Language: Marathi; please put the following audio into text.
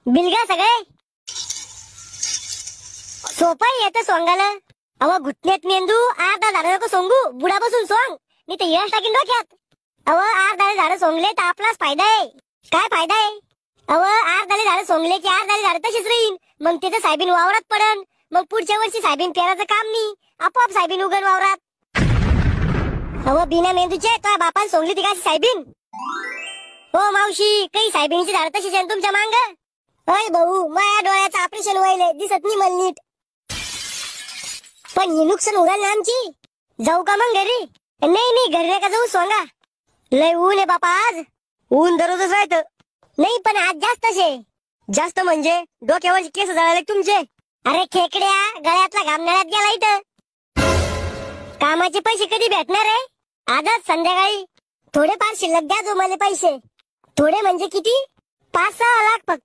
बिलगा सगळे सोपं येतं सोंगाला. अव घुटण्यात मेंदू अर्धा झाड नको सोंगू, बुडा बसून सोंग नाही तर यश टाकीन डोक्यात. अव अर्धा झाड सोंगले तर आपलाच फायदा आहे. काय फायदा आहे? अव अर्धा झाड सोंगले की अर्धा झाड तशीच राहीन. मग तिथं सायबीन वावरात पडन. मग पुढच्या वर्षी सायबीन पेराचं काम नाही, आपोआप सायबीन उगन वावरात. अव बिना मेंदूचे तो बापाला सोंगली ती काय सायबीन? हो मावशी, काही सायबीनची झाड तशीच आहे तुमच्या मांग. अय भाऊ, माझ्या डोळ्याचं ऑपरेशन व्हायले, दिसत नाही मला नीट. पण ही नुकसान उडाल ना आमची. जाऊ का मग घरी? नाही नाही, घरी नका जाऊ सोंगा. लय ऊन आहे बापा आज. ऊन दररोजच राहतं. नाही पण आज जास्तच आहे. जास्त म्हणजे डोक्यावरचे केस जळाले तुमचे. अरे खेकड्या, गळ्यातला घाम नळ्यात गेला इथं. कामाचे पैसे कधी भेटणार आहे? आजच संध्याकाळी. थोडेफार शिल्लक द्या जो मला पैसे. थोडे म्हणजे किती? 5-6 लाख फक्त.